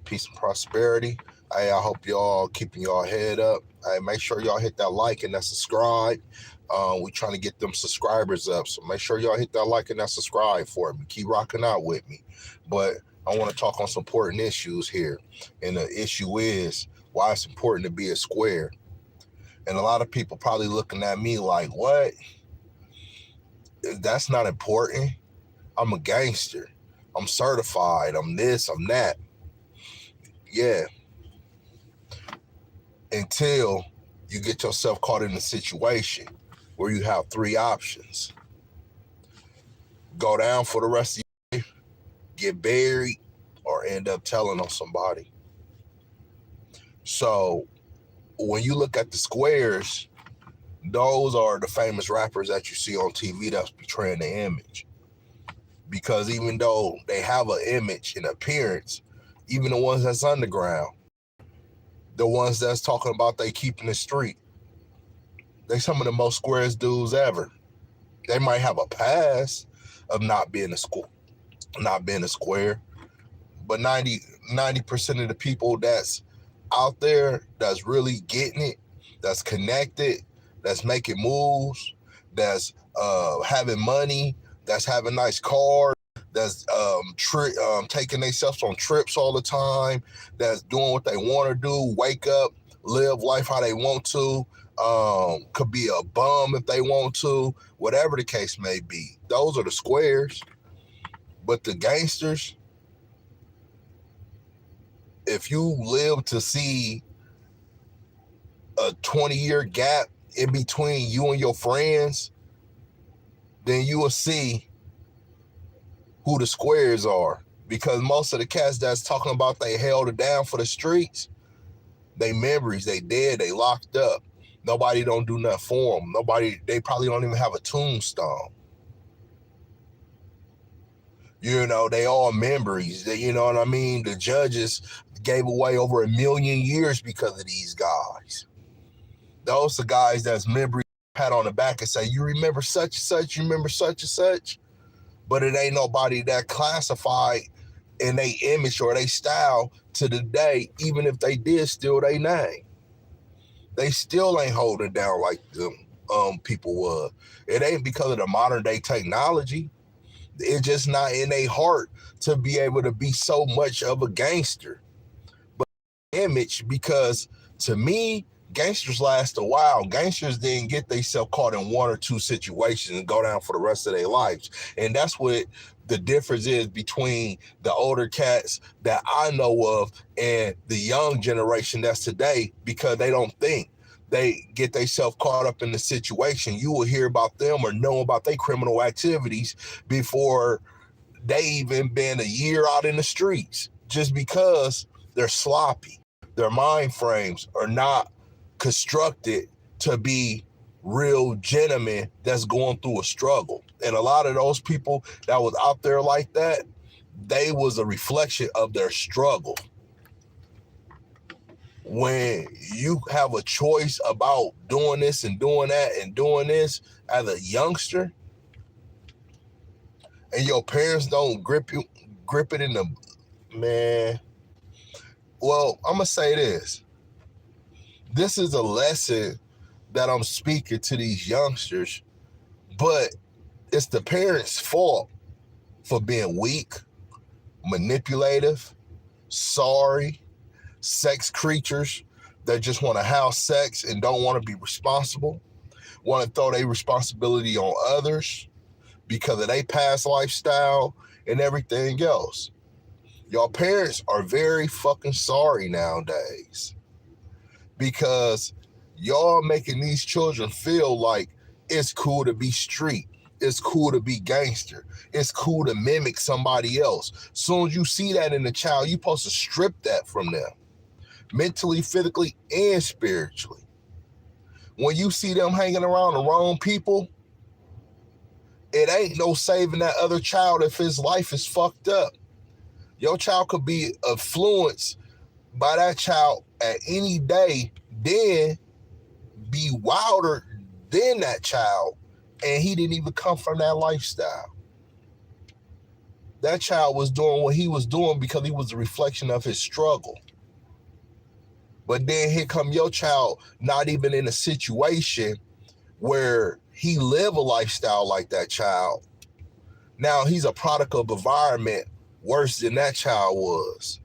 Peace and prosperity. Hey, I hope y'all keeping y'all head up. Hey, make sure y'all hit that like and that subscribe. We trying to get them subscribers up, so make sure y'all hit that like and that subscribe for me. Keep rocking out with me. But I want to talk on some important issues here, and the issue is why it's important to be a square. And a lot of people probably looking at me like, "What? That's not important. I'm a gangster. I'm certified. I'm this. I'm that." Yeah, until you get yourself caught in a situation where you have three options: go down for the rest of your life, get buried, or end up telling on somebody. So when you look at the squares, those are the famous rappers that you see on TV that's portraying the image. Because even though they have an image and appearance, even the ones that's underground, the ones that's talking about they keeping the street, they some of the most squarest dudes ever. They might have a past of not being a square, but 90% of the people that's out there that's really getting it, that's connected, that's making moves, that's having money, that's having nice cars, that's taking themselves on trips all the time, that's doing what they want to do, wake up, live life how they want to, could be a bum if they want to, whatever the case may be. Those are the squares. But the gangsters, if you live to see a 20-year gap in between you and your friends, then you will see who the squares are. Because most of the cats that's talking about they held it down for the streets, they memories, they dead, they locked up. Nobody don't do nothing for them. They probably don't even have a tombstone. You know, they all memories. You know what I mean? The judges gave away over 1 million years because of these guys. Those are guys that's memory pat on the back and say, you remember such and such, you remember such and such. But it ain't nobody that classified in their image or their style to the day, even if they did steal their name. They still ain't holding down like them people was. It ain't because of the modern day technology. It's just not in their heart to be able to be so much of a gangster. But image, because to me, gangsters last a while. Gangsters didn't get themselves caught in one or two situations and go down for the rest of their lives. And that's what the difference is between the older cats that I know of and the young generation that's today, because they don't think. They get themselves caught up in the situation. You will hear about them or know about their criminal activities before they even been a year out in the streets, just because they're sloppy. Their mind frames are not constructed to be real gentlemen that's going through a struggle. And a lot of those people that was out there like that, they was a reflection of their struggle. When you have a choice about doing this and doing that and doing this as a youngster, and your parents don't grip it in the, man. Well, I'm gonna say this. This is a lesson that I'm speaking to these youngsters, but it's the parents' fault for being weak, manipulative, sorry, sex creatures that just want to have sex and don't want to be responsible, want to throw their responsibility on others because of their past lifestyle and everything else. Y'all parents are very fucking sorry nowadays because y'all making these children feel like it's cool to be street. It's cool to be gangster. It's cool to mimic somebody else. Soon as you see that in the child, you're supposed to strip that from them, mentally, physically, and spiritually. When you see them hanging around the wrong people, it ain't no saving that other child if his life is fucked up. Your child could be influenced by that child at any day, then be wilder than that child, and he didn't even come from that lifestyle. that child was doing what he was doing because he was a reflection of his struggle. But then here come your child, not even in a situation where he live a lifestyle like that child. Now he's a product of environment worse than that child was,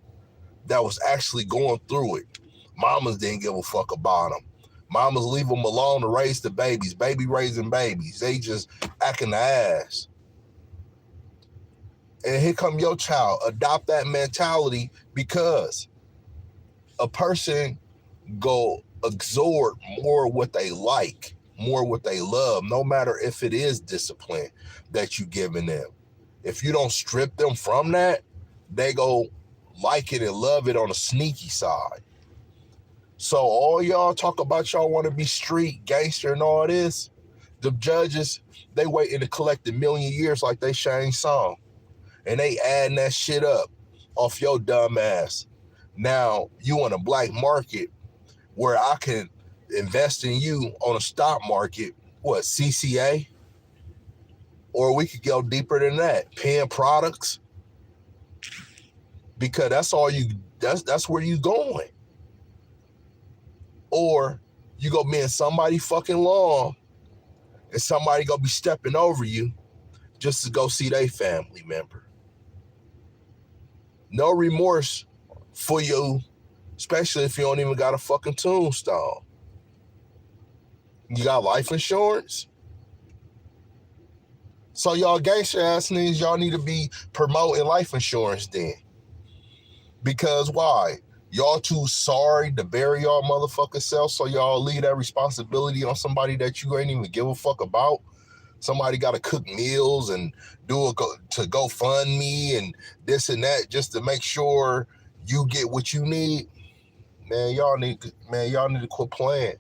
that was actually going through it. Mamas didn't give a fuck about him. Mamas leave them alone to raise the babies. Baby raising babies. They just acting the ass. And here come your child. Adopt that mentality, because a person go absorb more what they like, more what they love, no matter if it is discipline that you giving them. If you don't strip them from that, they go like it and love it on a sneaky side. So all y'all talk about y'all want to be street gangster and all this, the judges, they waiting to collect a million years like they Shane song. And they adding that shit up off your dumb ass. Now you on a black market where I can invest in you on a stock market, what, CCA? Or we could go deeper than that, pen products. Because that's where you going. Or you gonna be in somebody fucking lawn and somebody gonna be stepping over you just to go see their family member. No remorse for you, especially if you don't even got a fucking tombstone. You got life insurance? So y'all gangster ass niggas, y'all need to be promoting life insurance then. Because why? Y'all too sorry to bury y'all motherfucking self, so y'all leave that responsibility on somebody that you ain't even give a fuck about. Somebody got to cook meals and do to GoFundMe and this and that just to make sure you get what you need. Man, y'all need to quit playing.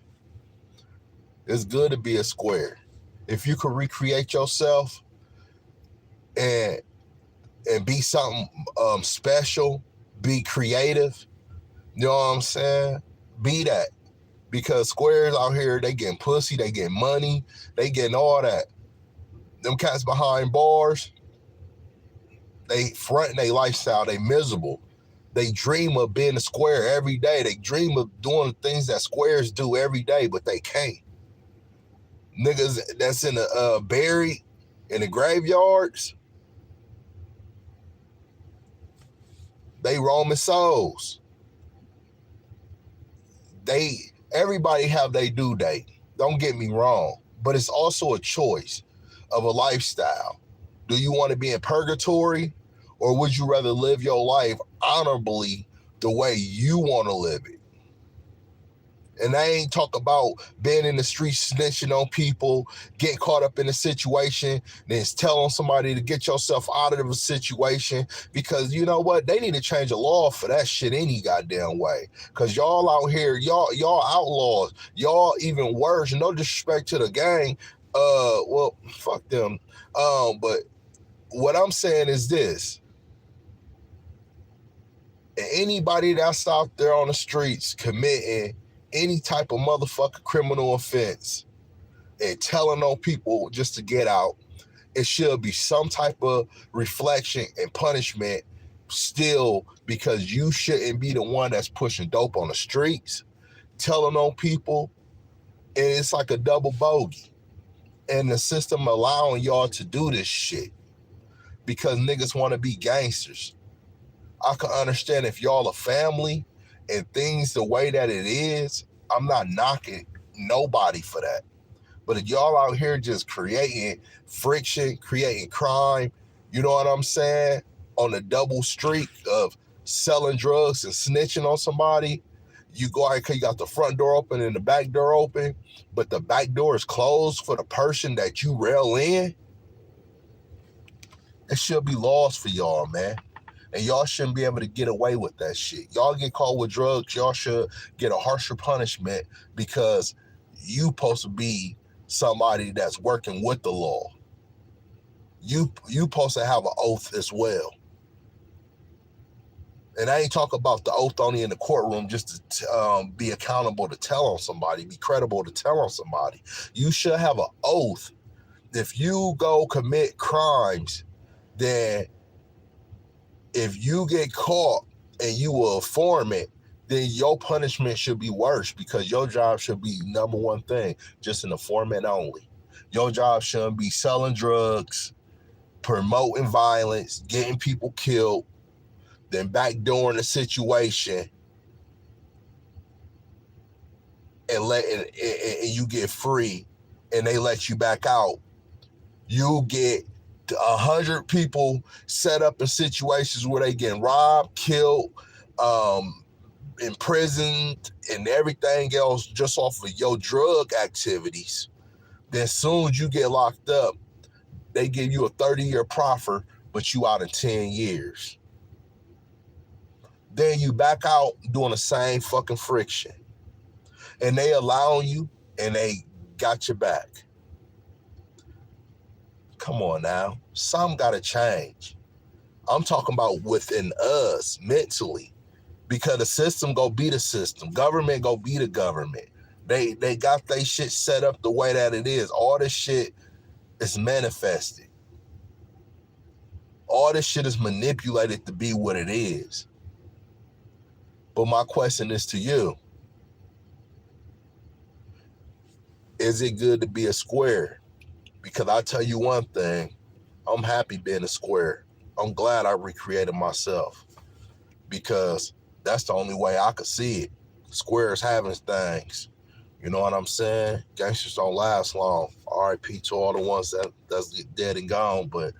It's good to be a square. If you can recreate yourself and be something special, be creative, you know what I'm saying? Be that. Because squares out here, they getting pussy, they getting money, they getting all that. Them cats behind bars, they fronting their lifestyle, they miserable. They dream of being a square every day. They dream of doing things that squares do every day, but they can't. Niggas that's in the buried in the graveyards, they roaming souls. Everybody have their due date. Don't get me wrong, but it's also a choice of a lifestyle. Do you want to be in purgatory, or would you rather live your life honorably the way you want to live it? And I ain't talk about being in the streets snitching on people, getting caught up in a situation, then telling somebody to get yourself out of a situation, because you know what? They need to change the law for that shit any goddamn way. Because y'all out here, y'all outlaws, y'all even worse, no disrespect to the gang, well, fuck them. But what I'm saying is this. Anybody that's out there on the streets committing any type of motherfucking criminal offense and telling on people just to get out, it should be some type of reflection and punishment still, because you shouldn't be the one that's pushing dope on the streets, telling on people, and it's like a double bogey. And the system allowing y'all to do this shit because niggas want to be gangsters. I can understand if y'all a family and things the way that it is, I'm not knocking nobody for that. But if y'all out here just creating friction, creating crime, you know what I'm saying, on a double streak of selling drugs and snitching on somebody, you go out because you got the front door open and the back door open, but the back door is closed for the person that you rail in, it should be laws for y'all, man. And y'all shouldn't be able to get away with that shit. Y'all get caught with drugs, y'all should get a harsher punishment, because you supposed to be somebody that's working with the law. You supposed to have an oath as well. And I ain't talk about the oath only in the courtroom just to be accountable to tell on somebody, be credible to tell on somebody. You should have an oath. If you go commit crimes, then If you get caught and you will inform it, then your punishment should be worse because your job should be number one thing, just an informant only. Your job shouldn't be selling drugs, promoting violence, getting people killed, then backdooring the situation and you get free and they let you back out. You get 100 people set up in situations where they get robbed, killed, imprisoned, and everything else just off of your drug activities. Then soon as you get locked up, they give you a 30-year proffer, but you out in 10 years. Then you back out doing the same fucking friction. And they allowing you and they got your back. Come on now. Some gotta change. I'm talking about within us mentally. Because the system go be the system. Government go be the government. They got their shit set up the way that it is. All this shit is manifested. All this shit is manipulated to be what it is. But my question is to you. Is it good to be a square? Because I tell you one thing, I'm happy being a square. I'm glad I recreated myself because that's the only way I could see it. Squares having things. You know what I'm saying? Gangsters don't last long. R.I.P. to all the ones that's dead and gone, but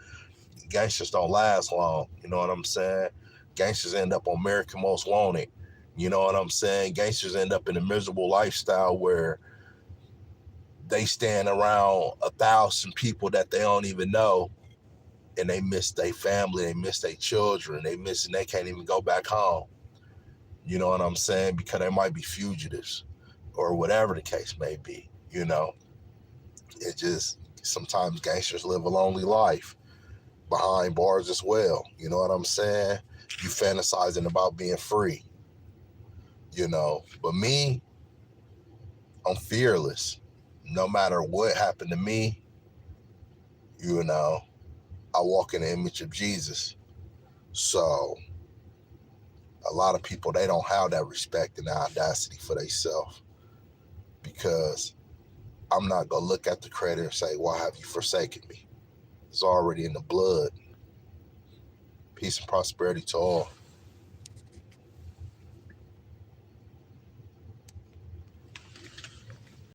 gangsters don't last long. You know what I'm saying? Gangsters end up on American Most Wanted. You know what I'm saying? Gangsters end up in a miserable lifestyle where they stand around 1,000 people that they don't even know, and they miss their family, they miss their children, they can't even go back home. You know what I'm saying? Because they might be fugitives or whatever the case may be. You know, it just sometimes gangsters live a lonely life behind bars as well. You know what I'm saying? You fantasizing about being free. You know, but me, I'm fearless. No matter what happened to me, you know, I walk in the image of Jesus. So a lot of people, they don't have that respect and the audacity for themselves because I'm not going to look at the credit and say, why have you forsaken me? It's already in the blood. Peace and prosperity to all.